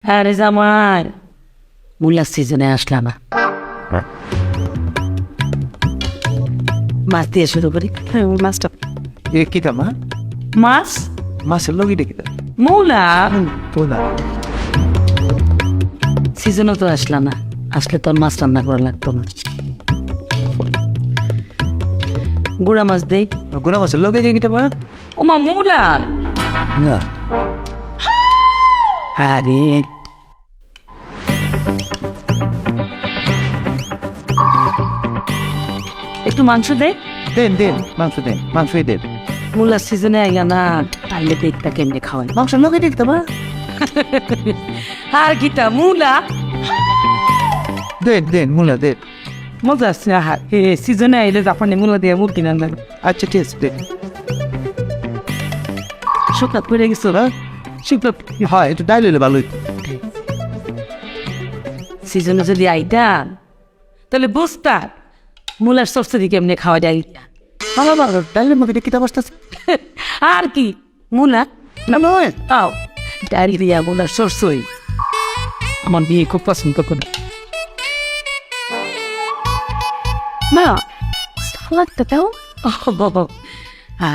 আরে জামাই মূলার সিজনে আসলা না, মাছ দিয়ে শুরু করি। মাছটা এ কিতা মা? মাছ মাছের লগিটা কিতা? মূলা পোলা। সিজনও তো আসলা না, আসলে তোর মাছ রান্না করা লাগতো না। গুড়া মাছ দেই। গুনা মাছের লগে যে কিতা মা? ওমা মূলা। না আরে একটু মাংস দে। দেন দেন মাংস দেন, মাংসই দেন। মূলার সিজনে আইয়া না, তাইলে পেটটা কেমনে খাওয়াই। মাংসের লগে দেখতে মা? আর কিটা মূলা দেন দেন মূলা দেন। মজা আছে। আহার সিজনে আইলে জাপানি মূলা দিয়ে মুরগি রান্না। আচ্ছা ঠিক আছে দেন। শুকনা পড়ে গেছো না? শুকনা হয় একটু ডাইল হইলে ভালো হইতো। সিজনে যদি আইতাম তাহলে বুঝতা মূলার সরসরি কেমনে খাওয়া যায়। ভালো ভালো ডাইলের মধ্যে কিতা বসতেছে? আর কি মূলা না নয় তাও ডারি দিয়া মূলার সরসই আমার বিয়ে খুব পছন্দ করে। মা সালাদটা দাও। বাবা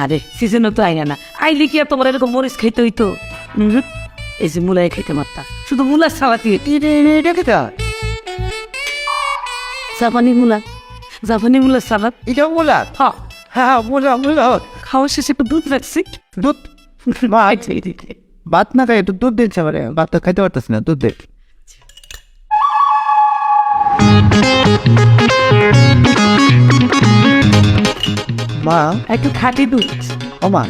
আরে সিজনও তো আইনা না, আইলে কি আর তোমার এরকম মরিচ খাইতে হইতো? এই যে মূলাই খাইতে মারতা, শুধু মূলার সালাতি। এটা কিতা? জাপানি মূলা, জাপানি মূলার সালাদ। এটা মূলা? হ্যাঁ হ্যাঁ মূলা মূলা। খাওয়া শেষে একটু দুধ রাখছি। দুধ? মা ভাত না খাই একটু দুধ দিন সবারে, ভাত তো খাইতে পারতেছি না, দুধ দেন। মা একটু খাঁটি দুধ। ও মা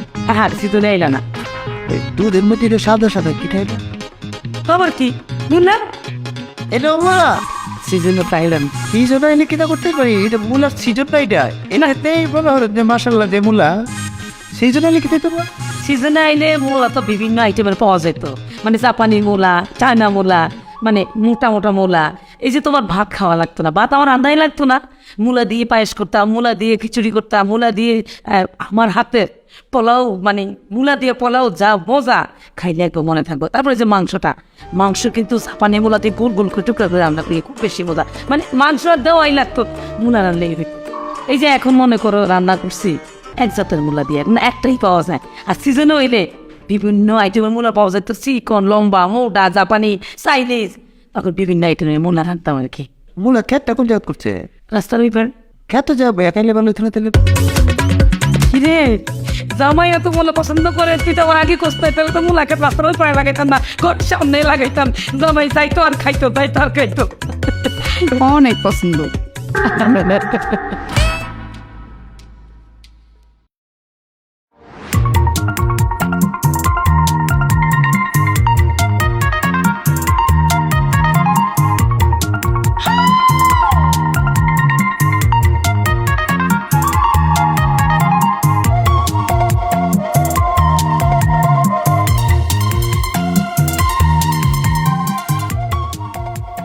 আর সিজনে আইলা না, এই দুধের মধ্যে এটা সাদা সাদা কি খাইলে? খবর কি মূলা এটা মূলা সিজনে তো আইলাম। সিজন এনে কিনা করতে পারি? এটা মূলার সিজন না, এটা এনাতেই মনে হয় যে মাসাল্লাহ যে মূলা সিজন এনে কি দিতে পার? সিজনে আইলে মূলা তো বিভিন্ন আইটেমের পাওয়া যেত, মানে জাপানি মূলা, চায়না মূলা, মানে মোটা মোটা মূলা। এই যে তোমার ভাত খাওয়া লাগতো না, ভাত আমার রান্নাই লাগতো না, মূলা দিয়ে পায়েস করতাম, মূলা দিয়ে খিচুড়ি করতাম, মূলা দিয়ে আমার হাতের পোলাও, মানে মূলা দিয়ে পোলাও যা মজা, খাইলে একদম মনে থাকবো। তারপরে যে মাংসটা, মাংস কিন্তু জাপানি মূলা দিয়ে গোল গোল করে টুকরা করে রান্না করি, খুব বেশি মজা। মানে মাংস আর দেওয়াই লাগতো, মূলা রান্নাই হইতো। এই যে এখন মনে করো রান্না করছি এক জাতের মূলা দিয়ে, মানে একটাই পাওয়া যায়। আর সিজনে হইলে বিভিন্ন আইটেমের মূলা পাওয়া যায়, তো চিকন, লম্বা, মোটা, জাপানি, চাইনিজ, তখন বিভিন্ন আইটেমের মূলা রাখতাম আর কি। মূলা খেতটা কোন জায়গা করছে? রাস্তার ওইবার খেতে যাবো একাইলে ভালো হইতো না তাহলে? কিরে জামাই এত মূলা পছন্দ করে, তুই তো আমার আগে কষতে, তাহলে তো মূলাকে রাস্তার ওই পায়ে লাগাইতাম না, ঘর সামনে লাগাইতাম। জামাই যাইতো আর খাইতো, যাইতো আর খাইতো। অনেক পছন্দ।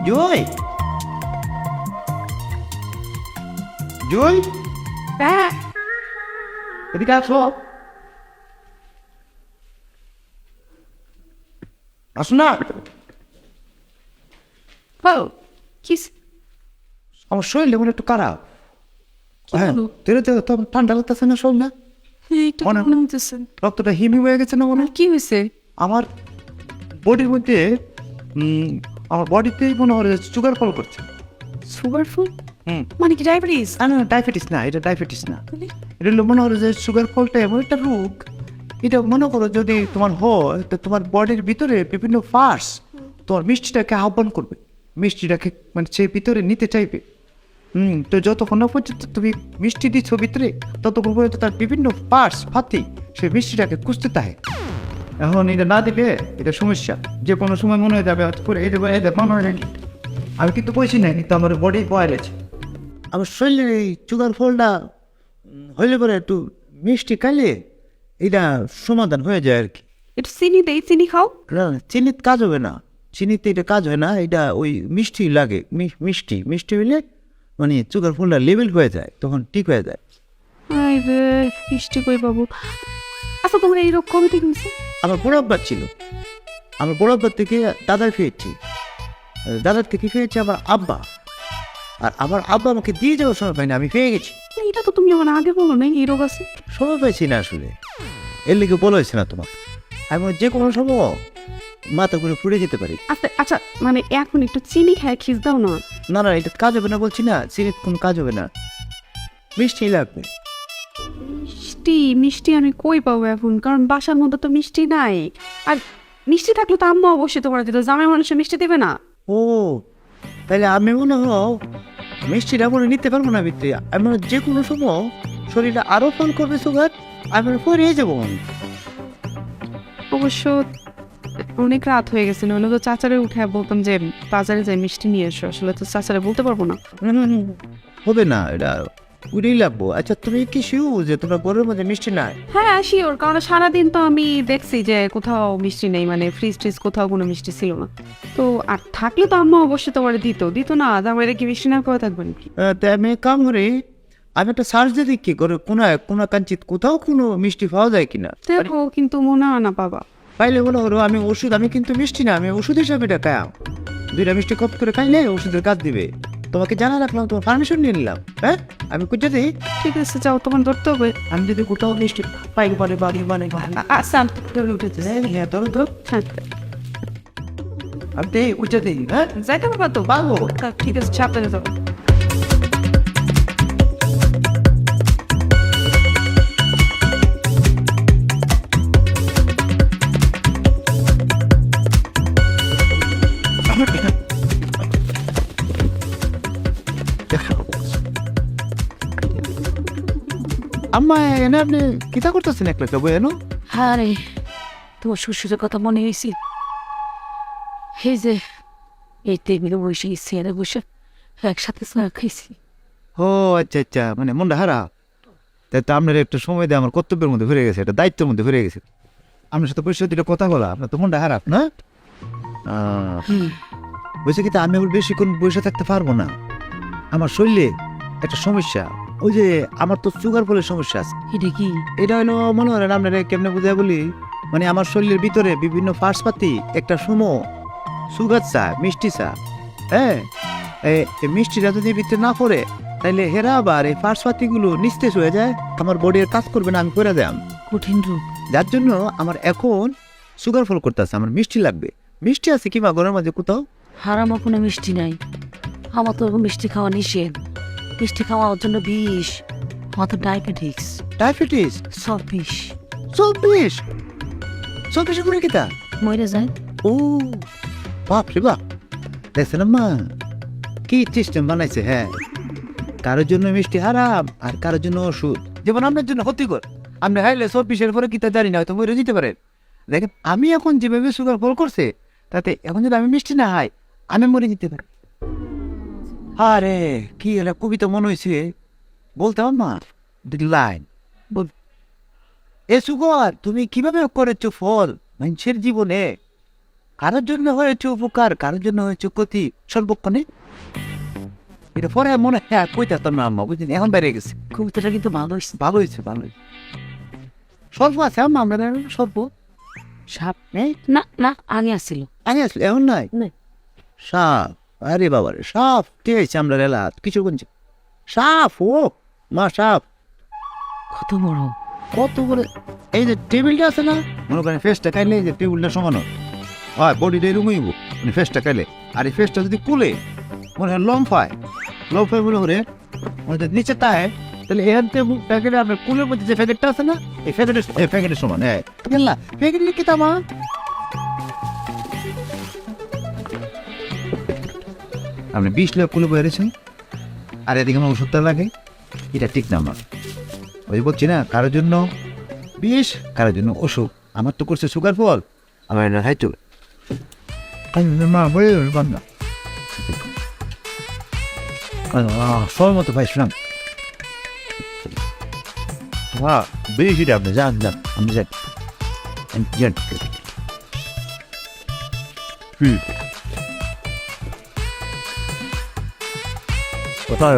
জয় জয় এদিকে আসো, আসো না। আমার শরীরটা মনে একটু খারাপ। হ্যাঁ তো ঠান্ডা লাগতেছে না শরীর? না রক্তটা হিমি হয়ে গেছে না মনে হয়? কি হয়েছে? আমার বডির মধ্যে আমার বডিতেই মনে হয় সুগার ফল করছে। সুগার ফুল মানে কি ডায়াবেটিস? না ডায়াবেটিস না, এটা ডায়াবেটিস না, এটা হলো মনে হয় যে সুগার ফলটা এমন একটা রোগ। এটা মনে করো যদি তোমার হয় তো তোমার বডির ভিতরে বিভিন্ন পার্টস তোমার মিষ্টিটাকে আহ্বান করবে, মিষ্টিটাকে মানে সে ভিতরে নিতে চাইবে। তো যতক্ষণ না পর্যন্ত তুমি মিষ্টি দিচ্ছ ভিতরে, ততক্ষণ পর্যন্ত তার বিভিন্ন পার্টস ফাতি সে মিষ্টিটাকে খুঁজতে থাকে। এখন এটা না দিবে এটা সমস্যা, যে কোনো সময় মনে হয়ে যাবে করে এটা মনে হয় নাকি। আমি কিন্তু বলছি না, কিন্তু আমার বডি বয়েল আছে। আমার শরীরের এই সুগার ফলটা হইলে পরে একটু মিষ্টি খাইলে এটা সমাধান হয়ে যায় আর কি। একটু চিনি দেই, চিনি খাও। না চিনিতে কাজ হবে না, চিনিতে এটা কাজ হয় না, এটা ওই মিষ্টি লাগে। মিষ্টি মিষ্টি হইলে মানে সুগার ফলটা লেভেল হয়ে যায়, তখন ঠিক হয়ে যায়। মিষ্টি কই বাবু। আচ্ছা তোমার এই রোগ কবে থেকে হয়েছে? আমার পুরো অভ্যাস ছিল, আমার বড় আব্বার থেকে দাদার পেয়েছি, দাদার থেকে পেয়েছি আমার আব্বা, আর আমার আব্বা আমাকে দিয়ে যাওয়ার সময় পাইনি, আমি পেয়ে গেছি। এটা তো তুমি আমার আগে বলো না এই রোগ আছে। সময় পাইছি না আসলে, এর লিগে বলা হয়েছে না তোমার। আমি মনে হয় যে কোনো সময় মাথা করে ফুটে যেতে পারি। আচ্ছা আচ্ছা, মানে এখন একটু চিনি খায় খিস দাও না। না না, এটা কাজ হবে না বলছি না, সিরিত কোনো কাজ হবে না, মিষ্টি লাগবে। মিষ্টি মিষ্টি আমি কই পাবো এখন, কারণ বাসার মধ্যে তো মিষ্টি নাই। আর মিষ্টি থাকলে তো আম্মা অবশ্যই তোমার দিত, জামাই মানুষের মিষ্টি দেবে না। ও তাহলে আমি মনে হয় মিষ্টিটা মনে নিতে পারবো না ভিতরে, আমি মনে হয় যে কোনো সময় শরীরটা আরো ফোন করবে সুগার, আমি মনে পরে যাবো। অবশ্য অনেক রাত হয়ে গেছে, নইলে তো চাচারে উঠে বলতাম যে বাজারে যাই মিষ্টি নিয়ে এসো, আসলে তো চাচারে বলতে পারবো না। হবে না, এটা উড়েই লাগবো। আচ্ছা তুমি কি শিউ যে তোমার ঘরের মধ্যে মিষ্টি নাই? হ্যাঁ শিওর, কারণ সারাদিন তো আমি দেখছি যে কোথাও মিষ্টি নেই, মানে ফ্রিজ ট্রিজ কোথাও কোনো মিষ্টি ছিল না। তো আর থাকলে তো আম্মা অবশ্যই তোমার দিত না, জামাইরে কি মিষ্টি না করে থাকবেন কি? তাই আমি এক কাম করি, আমি একটা সার্চ দিয়ে দেখি করে কোনা কাঞ্চিত কোথাও কোনো মিষ্টি পাওয়া যায় কিনা। দেখো কিন্তু মনে হয় না বাবা। পাইলে মনে করো আমি ওষুধ, আমি কিন্তু মিষ্টি না, আমি ওষুধ হিসাবে এটা খাই, দুইটা মিষ্টি কপ করে খাইলে ওষুধের কাজ দিবে। তোমাকে জানা রাখলাম, তোমার পারমিশন নিয়ে নিলাম। হ্যাঁ আমি কোথা দিই, ঠিক আছে যাও, তোমার ধরতে হবে। আমি যদি কোথাও মিষ্টি পাই পারে বাড়ি মানে আচ্ছা উঠেছে। হ্যাঁ ধরো তো, হ্যাঁ আমি দিই কোথা দিই। হ্যাঁ যাইতে পারবা তো? পাবো। ঠিক আছে সাবধানে যাও। আম্মা এনে আপনি কিতা করতেছেন একলা বই এনো? হ্যাঁ রে, তোমার শ্বশুরের কথা মনে হয়েছে। এই যে এই টেবিলে বসে চেয়ারে বসে একসাথে চা খাইছি। ও আচ্ছা আচ্ছা, মানে মনটা হারা। তাই তো আপনার একটু সময় দিয়ে আমার কর্তব্যের মধ্যে ঘুরে গেছে, এটা দায়িত্বের মধ্যে ঘুরে গেছে। আপনার সাথে পরিচয় দিলে কথা বলা, আপনার তো মনটা হারাপ না? বলছে কি তা আমি আবার বেশিক্ষণ বসে থাকতে পারবো না, আমার শরীরে একটা সমস্যা। ওই যে আমার তো সুগার ফলের সমস্যা আছে। এটা কি? এটা হলো মনে হয় আপনার কেমনে বুঝাই বলি, মানে আমার শরীরের ভিতরে বিভিন্ন ফার্সপাতি একটা সময় সুগার চা, মিষ্টি চা, হ্যাঁ এই মিষ্টিটা যদি ভিতরে না পড়ে তাইলে হেরা আবার এই ফার্সপাতিগুলো নিস্তেজ হয়ে যায়, আমার বডির কাজ করবে না, আমি করে দেয়। কঠিন রোগ, যার জন্য আমার এখন সুগার ফল করতেছে, আমার মিষ্টি লাগবে। মিষ্টি আছে কি মা ঘরের মাঝে কোথাও? হারামো কোনো মিষ্টি নাই। আমার তো মিষ্টি খাওয়া নিষেধ, মিষ্টি খাওয়ার জন্য বিষ। আমার তো ডায়াবেটিক্স, ডায়াবেটিস। সব বিষ। 24 করে কিতা মরে যায়। ও বাপ রে বাপ, দেখছেন মা কি সিস্টেম বানাইছে। হ্যাঁ কারোর জন্য মিষ্টি হারাম আর কারোর জন্য ওষুধ, যেমন আপনার জন্য ক্ষতিকর। আপনি খাইলে 24-এর পরে কিতা জানি না, হয়তো মরে দিতে পারেন। দেখেন আমি এখন যেভাবে সুগার ফল করছে, তাতে এখন যদি আমি মিষ্টি না খাই আমি মরে যেতে পারি। আরে কি একটা কবিতা মনে হয়েছে, বলতাম মা লাইন বল, এ সুগার তুমি কিভাবে করেছো ফল মানুষের জীবনে, কারোর জন্য হয়েছে উপকার, কারোর জন্য হয়েছে ক্ষতি সর্বক্ষণে। এটা পরে মনে হ্যাঁ কইতাম না আম্মা, বুঝলেন এখন বাইরে গেছে। কবিতাটা কিন্তু ভালো হয়েছে। ভালো হয়েছে ভালো হয়েছে। সর্ব আছে আম্মা, আমরা সর্ব সাপ নেই না না, আগে আসছিল। আগে আসলে এমন নাই নাই। সাপ, আরে বাবা রে সাপ, ঠিক আছে আমরা রেলা কিছু বলছি সাপ। ও মা সাপ কত বড়, কত করে। এই যে টেবিলটা আছে না, মনে করেন ফেসটা খাইলে এই যে টেবিলটা সমানো হয়, বডিটা রুমইব মানে ফেসটা খাইলে। আর এই ফেসটা যদি কুলে মনে হয় লম্ফায় মনে করে মনে হয় নিচে তাই, তাহলে এর প্যাকেটে আপনার কুলের মধ্যে যে প্যাকেটটা আছে না, এই প্যাকেটের সমান। হ্যাঁ না প্যাকেট লিখে তামা আপনি 20 লাখ কুলে বেড়েছেন, আর এদিকে আমার ওষুধটা লাগে, এটা ঠিক না আমার। ওই বলছি না কারোর জন্য বিষ, কারোর জন্য ওষুধ। আমার তো করছে সুগার ফল, আমার না খাইতো মা বলে বান্ধা সময় মতো ভাই শুনাম। হ্যাঁ বেশি আপনি যান যান, আমি যান যান। কোথায়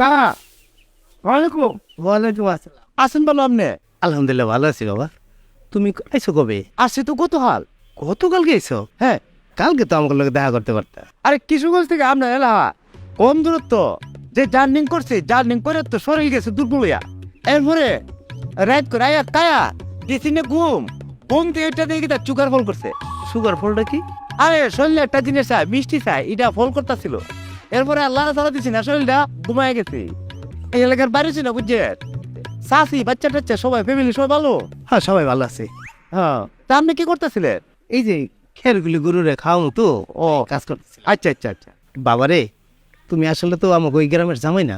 কাকা ওয়ালাইকুম ওয়ালাইকুম আসসালাম আসেন বলো আপনি আলহামদুলিল্লাহ ভালো আছি বাবা। তুমি আইছো কবে? আসছে তো কত হাল গতকালকে আইছো? হ্যাঁ কালকে তো আমার লগে দেখা করতে পারতা। আরে কিশোরগঞ্জ থেকে আপনার এলাকা কম দূরত্ব যে জার্নিং করছে জার্নিং করে তো শরীর গেছে দুর্বলিয়া এরপরে রাইড করে আয়া কায়া দিছিনে ঘুম ঘুম থেকে এটা দেখি তার চুকার ফল করছে সুগার ফলটা কি? আরে শরীরে একটা জিনিস চাই মিষ্টি চাই এটা ফল করতেছিল এরপরে আল্লাহ তালা দিছি না শরীরটা ঘুমায় গেছে এই এলাকার বাড়ি ছিল বুঝছে চাষি বাচ্চা টাচ্চা সবাই ফ্যামিলি সবাই ভালো হ্যাঁ সবাই ভালো আছে। হ্যাঁ তা আপনি কি করতেছিলেন এই যে খেরগুলি গরুরে খাওয়াম তো ও কাজ করতেছি। আচ্ছা আচ্ছা আচ্ছা বাবারে তুমি আসলে তো আমাকে ওই গ্রামের জামাই না,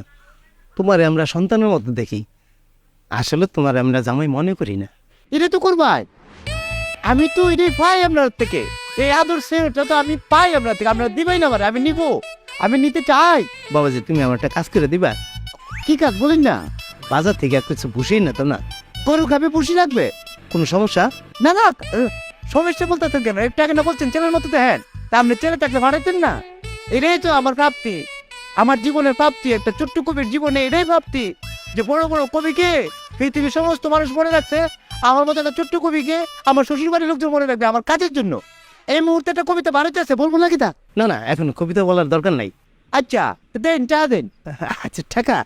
তোমারে আমরা সন্তানের মতো দেখি। আসলে তোমার আমরা জামাই মনে করি না। এটা তো করবাই আমি তো এটাই পাই আপনার থেকে এই আদর্শটা তো আমি পাই আপনার থেকে আপনার দিবাই না পারে আমি নিব আমি নিতে চাই বাবাজি তুমি আমার একটা কাজ করে দিবা? কি কাজ বলেন না বাজার থেকে আর কিছু বুঝেই না তো না, গরু খাবে পুষি লাগবে কোনো সমস্যা? না না সমস্যা বলতেছেন কেন একটা কেন বলছেন ছেলের মতো দেখেন তা আপনি ছেলে থাকলে ভাড়াইতেন না এটাই তো আমার প্রাপ্তি আমার জীবনের প্রাপ্তি একটা ছোট্ট কবির জীবনে এটাই প্রাপ্তি যে বড় বড় কবিকে পৃথিবীর সমস্ত মানুষ মনে রাখছে আমার মতো একটা ছোট্ট কবিকে আমার শ্বশুর বাড়ির লোকজন মনে রাখবে আমার কাজের জন্য এই মুহূর্তে একটা কবিতা বাড়িতে আছে বলবো নাকি তা না না এখন কবিতা বলার দরকার নাই। আচ্ছা দেন চা দেন আচ্ছা টাকা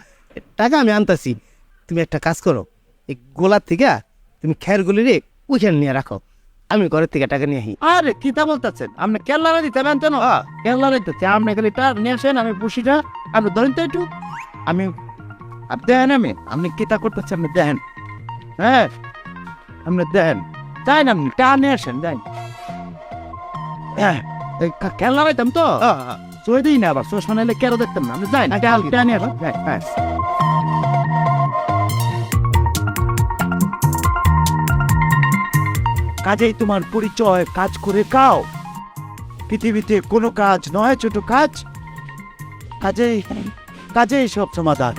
টাকা আমি আনতাছি, তুমি একটা কাজ করো, এই গোলার থেকে তুমি খেরগুলি রে ওইখানে নিয়ে রাখো, আমি ঘরের থেকে টাকা নিয়ে আসি। আরে কি তা বলতেছেন আপনি কেল্লারে দিতে পারেন কেন কেল্লারে দিতে আপনি খালি তার নিয়ে আসেন আমি পুষিটা আপনি ধরেন তো একটু আমি আপনি দেখেন আমি আপনি কি তা করতেছেন আপনি দেখেন হ্যাঁ আপনি দেখেন তাই না আপনি টা নিয়ে আসেন যাই হ্যাঁ কেল্লা পাইতাম তো চলে দিই না আবার চশমা নাইলে কেন দেখতাম না আপনি যাই না টা নিয়ে আসেন হ্যাঁ কাজেই তোমার পরিচয় কাজ করে খাও পৃথিবীতে কোনো কাজ নয় ছোট কাজ কাজেই কাজেই সব সমাধান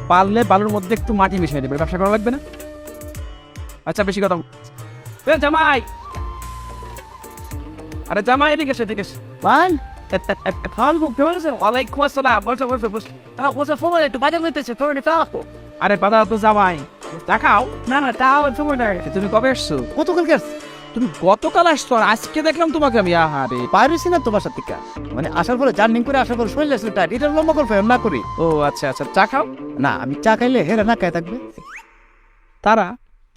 পারলে বালুর মধ্যে একটু মাটি মিশিয়ে দেবে, ব্যবসা করা লাগবে না। আচ্ছা বেশি কথা জামাই, আরে জামাই এদিকে এসে এদিকে এসে। ভাই ওয়ালাইকুম আসসালাম, বসো বসো বসো। একটু বাজার করতেছে আরে বাধা তো জামাই দেখাও। না না তাও সময় লাগে। তুমি কবে এসছো? কতকালকে তুমি গতকাল আসছো আর আজকে দেখলাম তোমাকে আমি। আহারে পাইরেছি না তোমার সাথে মানে আসার পরে জার্নিং করে আসার পরে শরীর আসলে টাইট এটা লম্বা করে না করি ও আচ্ছা আচ্ছা, চা খাও। না আমি চা খাইলে হেরা না খাই থাকবে তারা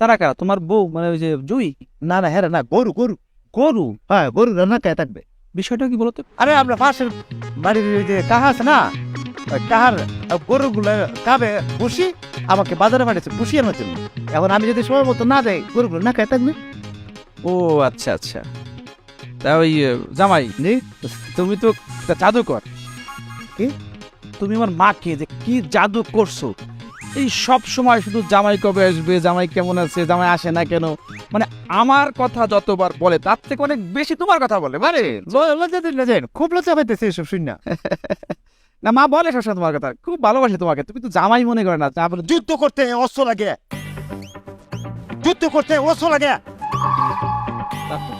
তারা কারা? তোমার বউ মানে ওই যে জুই? না না হেরা না গরু গরু গরু? হ্যাঁ গরু না খাই থাকবে বিষয়টা কি বলতো? আরে আমরা পাশের বাড়ির ওই যে কাহা আছে না ওই কাহার গরুগুলো কাবে বসি আমাকে বাজারে পাঠিয়েছে বসি আনার জন্য এখন আমি যদি সময় মতো না যাই গরুগুলো না খাই থাকবে ও আচ্ছা আচ্ছা, তা ওই জামাই তুমি তো একটা জাদুকর। কি? তুমি আমার মাকে যে কি জাদু করছো, এই সব সময় শুধু জামাই কবে আসবে, জামাই কেমন আছে, জামাই আসে না কেন, মানে আমার কথা যতবার বলে তার থেকে অনেক বেশি তোমার কথা বলে। আরে লজ্জা দিন না যাই খুব লজ্জা পাইতেছে এসব শুন না না মা বলে সবসময় তোমার কথা, খুব ভালোবাসে তোমাকে, তুমি তো জামাই মনে করে না। তারপরে যুদ্ধ করতে অস্ত্র লাগে যুদ্ধ করতে অস্ত্র লাগে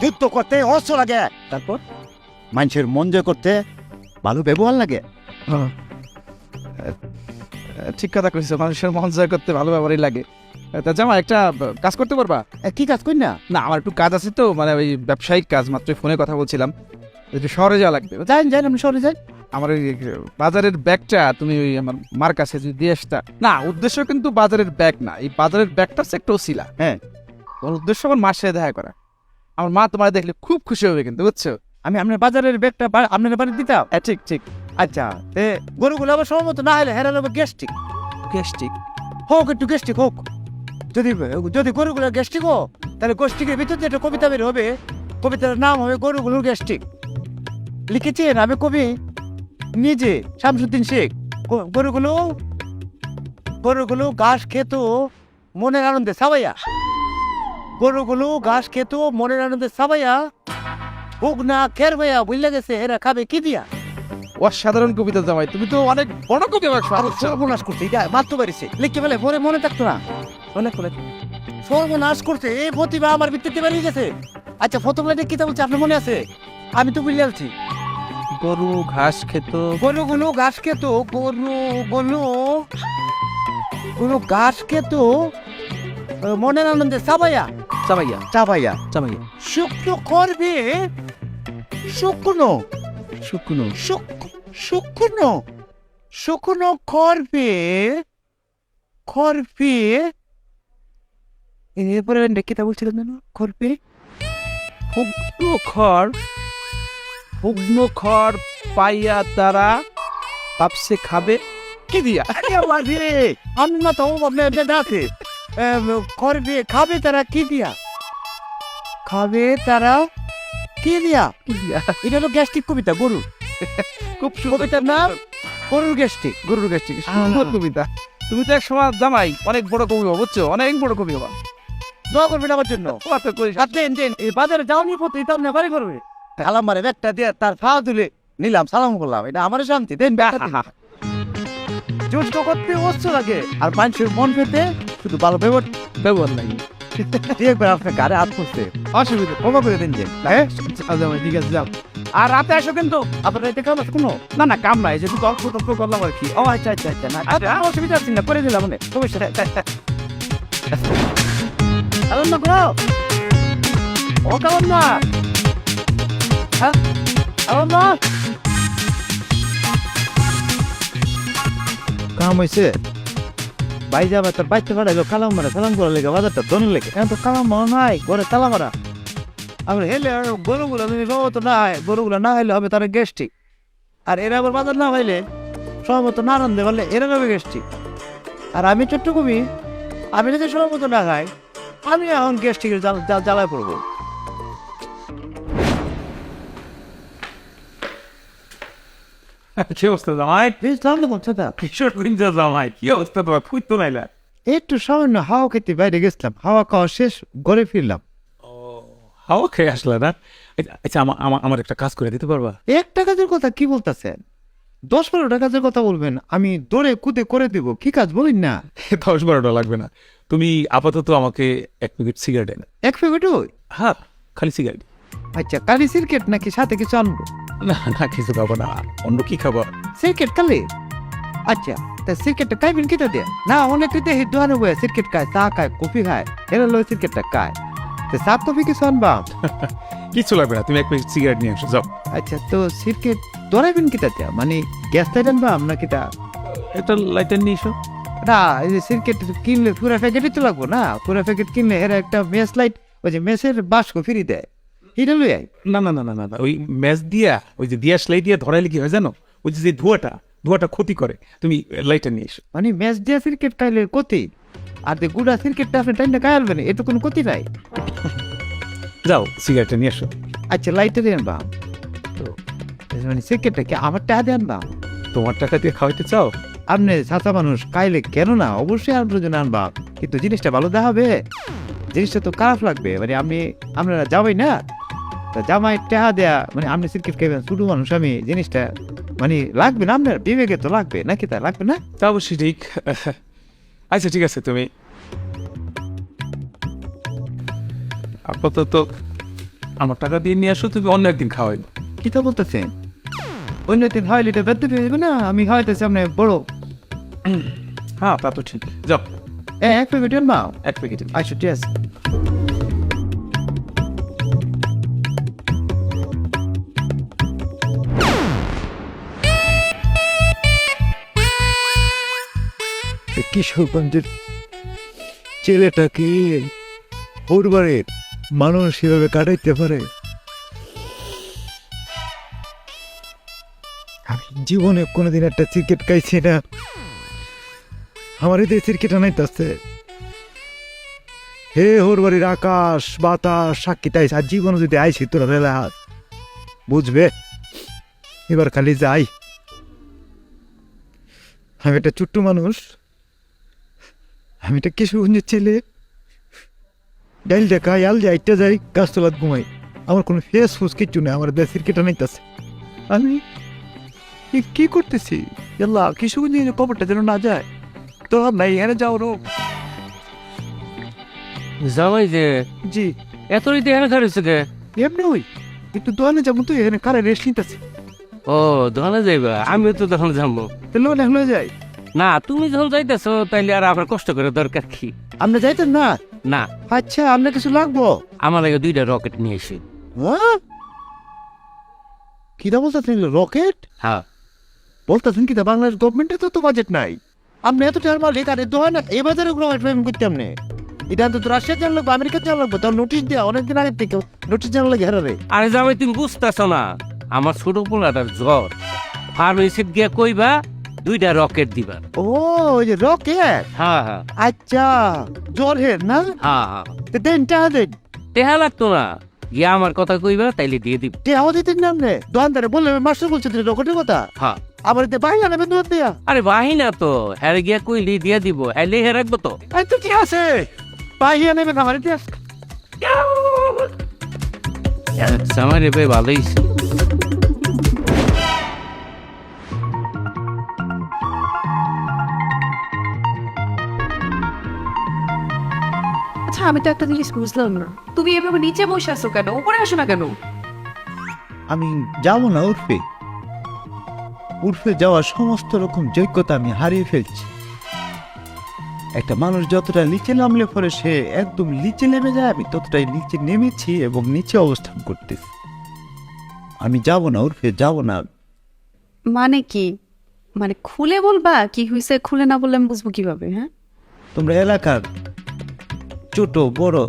যুদ্ধ করতে অস্ত্র লাগে তারপর মানুষের মন জয় করতে ভালো ব্যবহার লাগে ঠিক কথা কইছো, মানুষের মন জয় করতে ভালো ব্যবহারই লাগে। তা জামা একটা কাজ করতে পারবা? কি কাজ করি না না আমার একটু কাজ আছে তো, মানে ওই ব্যবসায়িক কাজ, মাত্র ফোনে কথা বলছিলাম, একটু শহরে যাওয়া লাগবে। যাই যাই আমি শহরে যাই আমার ওই বাজারের ব্যাগটা তুমি ওই আমার মার কাছে যদি দিয়ে আসতা। না উদ্দেশ্য কিন্তু বাজারের ব্যাগ না, এই বাজারের ব্যাগটা হচ্ছে একটা ওসিলা। হ্যাঁ তোমার উদ্দেশ্য আমার মার সাথে দেখা করা। আমার মা তোমার দেখলে খুব খুশি হবে কিন্তু, বুঝছো? আমি আপনার বাজারের ব্যাগটা আপনার বাড়ি দিতাম হ্যাঁ ঠিক ঠিক। আচ্ছা তে গরুগুলো আবার সময় না হলে হেরালে গ্যাস্ট্রিক গ্যাস্ট্রিক হোক একটু গ্যাস্ট্রিক হোক যদি যদি গরুগুলো গ্যাস্ট্রিক হোক তাহলে গ্যাস্ট্রিকের ভিতরে একটা কবিতা বের হবে, কবিতার নাম হবে গরুগুলোর গ্যাস্ট্রিক। লিখেছেন আমি কবি নিজে শামসুদ্দিন শেখ। গরুগুলো গরুগুলো ঘাস খেত মনের আনন্দে সাবাইয়া, গরুগুলো ঘাস খেত মনের আনন্দে সাবাইয়া, হোক না খের ভাইয়া বুঝলে গেছে এরা খাবে কি দিয়া। অসাধারণ কবিতা জামাই, তুমি তো অনেক বড় কবি। আমার সর্বনাশ করছে এটা মারতে পারিছে লিখতে পেলে পরে মনে থাকতো না অনেক অনেক সর্বনাশ করছে এই প্রতিভা আমার ভিত্তিতে বেরিয়ে গেছে। আচ্ছা প্রথম লাইনে কি বলছে আপনার মনে আছে? আমি তো বুঝলে আছি গরু ঘাস খেত। গরুগুলো ঘাস খেত, গরুগুলো ঘাস খেত মনের আনন্দে চাবাইয়া চাবাইয়া চাবাইয়া চাবাইয়া শুকনো করবে, শুকনো শুকনো শুকনো শুকনো করবে করবে এরপরে কিতা বলছিলেন যেন করবে শুকনো খড় পাইয়া তারা পাপসে খাবে কি দিয়া? আমি না তো আছে করবে খাবে তারা কি দিয়া, খাবে তারা কি দিয়া? এটা হলো গ্যাস্ট্রিক কবিতা, গরুর খুব কবিতার নাম গরুর গ্যাস্ট্রিক। গরুর গাছটি সুন্দর কবিতা। তুমি তো এক সময় জামাই অনেক বড় কবি হবা, বুঝছো? অনেক বড় কবি হবা। দোয়া করবেন আমার জন্য। কত করিস। আর দেন এই বাজারে যাওনি পথে এটা আপনি বাড়ি করবে সালাম মারে একটা দিয়ে তার পা তুলে নিলাম, সালাম করলাম, এটা আমার শান্তি। দেন যুদ্ধ করতে অস্ত্র লাগে আর মানুষের মন পেতে শুধু ভালো ব্যবহার নাই। একবার আপনার গাড়ি হাত করতে অসুবিধা ক্ষমা করে দিন যে হ্যাঁ জামাই ঠিক আছে যাও। আর রাতে আসো কিন্তু আপনার রাতে কাম আছে কোনো? না না কাম নাই, যে তুই গল্প টল্প করলাম আর কি। ও আচ্ছা আচ্ছা আচ্ছা, না অসুবিধা আছে না, করে দিলাম মানে সমস্যা নেই। কারণ না গো, ও কারণ না, হ্যাঁ কারণ না কাম হয়েছে ভাই যাবে তোর বাইতে পাঠাইলো কালাম মারা, সালাম করার লেগে বাজারটা দনের লেগে। এখন তো কালাম মারা নাই, ঘরে তালা মারা। আবার হেলে আর গরুগুলো তুমি সম্ভবত না হয়, গরুগুলো না হইলে হবে তারা গ্যাস্ট্রিক। আর এরা আবার বাজার না হইলে সম্ভবত না রান্ধতে পারলে এরা হবে গ্যাস্ট্রিক। আর আমি ছোট্ট কবি, আমি যদি সম্ভবত না খাই, আমি এখন গ্যাস্ট্রিকের জ্বালায় পড়বো। কি অবস্থা জামাই? বুঝলাম না বলছে তা কিশোর কুইঞ্জা জামাই, কি অবস্থা তোমার? ফুট তো নাইলা। একটু সামান্য হাওয়া খেতে বাইরে গেছিলাম, হাওয়া খাওয়া শেষ, ঘরে ফিরলাম। হাওয়া খেয়ে আসলা না? আচ্ছা আমার একটা কাজ করে দিতে পারবা? একটা কাজের কথা কি বলতেছেন? 10-12টা কাজের কথা বলবেন, আমি দৌড়ে কুদে করে দেব। কি কাজ বলেন না? 10-12টা লাগবে না, তুমি আপাতত আমাকে 1 প্যাকেট সিগারেট এনে। 1 প্যাকেট? হ্যাঁ, খালি সিগারেট। আচ্ছা, কালি সিরকেট নাকি সাথে কিছু আনবো? না না, কিছু খাবো না। অন্য কি খাবো? সিরকেট কালি? আচ্ছা, তা সিরকেটটা খাইবেন কিটা দিয়ে? না অনেকে দেখি দোকানে বয়ে সিরকেট খায়, চা খায়, কফি খায়, এরা লোক সিরকেটটা খায়। তো চা কফি কিছু আনবা? কিছু লাগবে না, তুমি 1 প্যাকেট সিগারেট নিয়ে আসো, যাও। আচ্ছা, তো সিরকেট ধরাইবেন কিটা দিয়া? মানে গ্যাস লাইট আনবা না কিটা? একটা লাইটার নিয়ে এসো। না, এই যে সিরকেট কিনলে পুরো প্যাকেটই তো লাগবো না? পুরো প্যাকেট কিনলে এরা একটা মেস লাইট, ওই যে মেসের বাস্ক ফ্রি দেয়, এটা লই আই। না না না না না, ওই ম্যাচ দিয়া, ওই যে দিয়াস লাইট দিয়ে ধরাইলে কি হয় জানো? ওই যে ধোঁয়াটা ক্ষতি করে। তুমি লাইটার নিয়ে এসো। মানে ম্যাচ দিয়ে ক্রিকেট খাইলে ক্ষতি, আর যে গুড়া ক্রিকেটটা আপনি টাইমটা খাই আনবেন, এটা কোনো ক্ষতি নাই। যাও, সিগারেটটা নিয়ে এসো। আচ্ছা, লাইটটা দিয়ে আনবা তো, মানে ক্রিকেটটা কি আমার টাকা দিয়ে আনবা? তোমার টাকা দিয়ে খাওয়াইতে চাও? আপনি চাচা মানুষ, খাইলে কেন না, অবশ্যই আপনার জন্য আনবা, কিন্তু জিনিসটা ভালো দেখাবে, জিনিসটা তো খারাপ লাগবে। মানে আপনারা যাবেই না, তা জামাই টাকা দেয়া, মানে আপনি ক্রিকেট খাইবেন, ছোট মানুষ আমি, জিনিসটা মানে লাগবে না আপনার বিবেকে, তো লাগবে নাকি? তা লাগবে না? তা অবশ্যই ঠিক। আচ্ছা ঠিক আছে, তুমি আপাতত আমার টাকা দিয়ে নিয়ে আসো, তুমি অন্য একদিন খাওয়াইবে। কি তা বলতেছেন? অন্য দিন হয় লিটার বেঁধে পেয়ে যাবে না, আমি হয়তেছি আপনি বড়। হ্যাঁ, তা তো ঠিক। যাও, 1 প্যাকেট আনবা? 1 প্যাকেট। আচ্ছা, ঠিক আছে। কিশোরগঞ্জের ছেলেটাকে পরিবারের মানুষ সেভাবে কাটাইতে পারে? আমি জীবনে কোনোদিন একটা ক্রিকেট খাইছি না, আমার এদের ক্রিকেট আনাইতেছে। হে ওর বাড়ির আকাশ বাতাস সাক্ষী তাইছে, আর জীবনে যদি আইসি তোরা রেলা বুঝবে। এবার খালি যাই, আমি একটা ছোট্ট মানুষ, আমি একটা কিশোরগঞ্জের ছেলে, ডাইলটা খাই, আল যাই, ইটটা যাই, গাছতলাত ঘুমাই, আমার কোনো ফেস ফুস কিচ্ছু নেই, আমার দেশের কেটা নাইতেছে। আমি কি করতেছি? আল্লাহ, কিশোরগঞ্জে খবরটা যেন না যায়, তো নাই এখানে যাও রোগ। জামাই যে জি, এত রাতে এখানে খারাপ কে? এমনি ওই একটু দোকানে যাবো, তো এখানে কারে রেস্ট নিতেছি। ও দোকানে যাইবা, আমিও তো তখন যাবো। তাহলে এখন যাই। না, তুমি যখন যাইতেছো তাইলে আর আমার কষ্ট করে দরকার কি? আপনি যাইতেন না? না, আচ্ছা, আপনার কিছু লাগবো? আমার লাগে 2টা রকেট নিয়ে এসে। হ্যাঁ, কিটা বলতেছেন? রকেট হ্যাঁ, বলতেছেন কিটা? বাংলাদেশ গভর্নমেন্টে তো বাজেট নাই। আপনি এত টাকার মালিক, আর দোকান এ বাজারে রকেট পেমেন্ট করতে আপনি? এটা তো রাশিয়া জানা লাগবে, আমেরিকা জানা লাগবে, তার নোটিশ দেওয়া অনেকদিন আগে থেকে নোটিশ জানা লাগে। হেরারে আরে জামাই তুমি বুঝতেছো না, আমার ছোট পোলাটার জ্বর, ফার্মেসিত গিয়া কইবা 2টা রকেট দিবা। ও, ওই যে রকেট। হ্যাঁ হ্যাঁ আচ্ছা, জ্বর হের না? হ্যাঁ হ্যাঁ, তো দেন, টাকা দেন। টেহা লাগতো না, গিয়া আমার কথা কইবা তাইলে দিয়ে দিব। টাকাও দিতেন না আপনি? দোকানদারে বললে মাস্টার বলছে রকেটের কথা। হ্যাঁ, আবার এতে বাইরে আনবেন দোকান দিয়া। আরে বাহিনা তো হ্যাঁ গিয়া কইলি দিয়ে দিব, হ্যালে হে রাখবো তো। এই তো কি আছে, বাইরে নেবেন আমার ইতিহাস। জামাই রে ভাই ভালোই ছিল। আচ্ছা, আমি তো একটা জিনিস বুঝলাম না, তুমি এভাবে নিচে বসে আছো কেন? উপরে আসো না কেন? আমি যাব না উর্ফে। উর্ফে যাওয়ার সমস্ত রকম যোগ্যতা আমি হারিয়ে ফেলছি। একটা মানুষ যতটা নিচে নামলে পরে সে একদম নিচে নেমে যায়, আমি ততটাই নিচে নেমেছি এবং নিচে অবস্থান করতেছি। আমি যাব না উর্ফে, যাব না। মানে কি? মানে খুলে বলবা কি হয়েছে? খুলে না বললে আমি বুঝবো কিভাবে? হ্যাঁ, তোমরা এলাকার ছোট বড়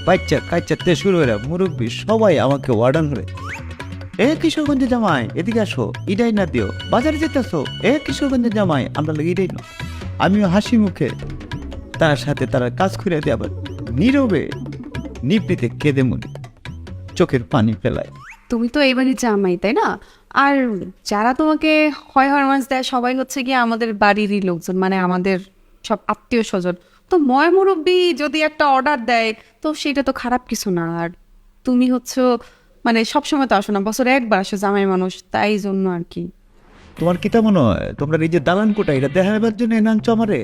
বাচ্চা কাচ্চাতে শুরু করে মুরব্বী সবাই আমাকে ওয়ার্ডান করে, এ কিশোরগঞ্জে জামাই এদিকে আসো, ইডাই না দিও, বাজারে যেতেছো, এ কিশোরগঞ্জে জামাই আমরা লাগে ইডাই না। আমিও হাসি মুখে তার সাথে তারা কাজ করে দিয়ে আবার নীরবে নিবৃতে কেঁদে মরি, চোখের পানি ফেলায়। তুমি তো এইবারই জামাই, তাই না? আর যারা তোমাকে হয় হরমাস দেয় সবাই হচ্ছে গিয়ে আমাদের বাড়িরই লোকজন, মানে আমাদের সব আত্মীয় স্বজন। তো ময় মুরব্বী যদি একটা অর্ডার দেয় তো সেটা তো খারাপ কিছু না। আর তুমি হচ্ছে মানে সবসময় তো আসো না, বছরে একবার আসো, জামাই মানুষ, তাই জন্য আর কি। তোমার কি তা মনে হয় তোমরা এই যে দালান কোটা এটা দেখাবার জন্য এনাঞ্চ আমারে?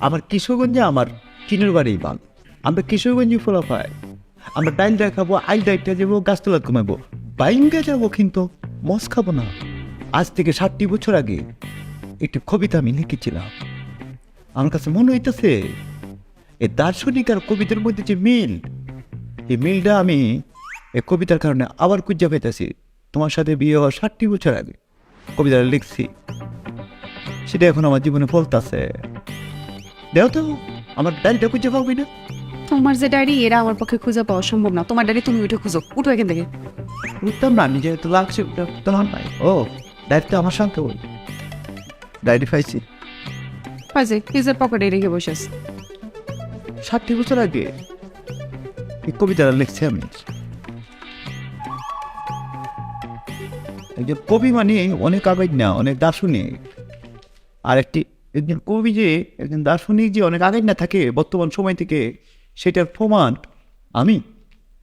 আমার কিশোরগঞ্জে আমার কিনুর বাড়ি বাল, আমরা কিশোরগঞ্জে ফোলাফাই, আমরা ডাইল দেখাবো, আইল ডাইলটা যাবো, গাছতলা কমাবো, বাইঙ্গা যাবো, কিন্তু মস খাবো না। আজ থেকে 60 বছর আগে একটি কবিতা আমি লিখেছিলাম। আমার কাছে মনে হইতেছে এই দার্শনিক আর কবিতার মধ্যে যে মিল, এই মিলটা আমি এই কবিতার কারণে আবার খুঁজে পেতেছি। তোমার সাথে বিয়ে হওয়ার 60 বছর আগে কবিতাটা লিখছি, সেটা এখন আমার জীবনে ফলতাছে। দেখো তো, আমার ডায়েরিটা খুঁজে পাবি না? তোমার যে ডায়েরি, এরা আমার পক্ষে খুঁজে পাওয়া সম্ভব না। তোমার ডায়েরি তুমি উঠে খুঁজো, উঠো এখান থেকে। বুঝতাম না, নিজে তো লাগছে তোমার নাই। ও, ডায়েরিটা আমার সঙ্গে বল, ডায়েরি পাইছি পাইছে, নিজের পকেটে রেখে বসে আছে। 60 বছর আগে এই কবিতাটা লিখছি আমি। একজন কবি মানে অনেক আবেগ না, অনেক দার্শনিক। আর একজন কবি যে, একজন দার্শনিক যে অনেক আগে না থাকে বর্তমান সময় থেকে, সেটার প্রমাণ আমি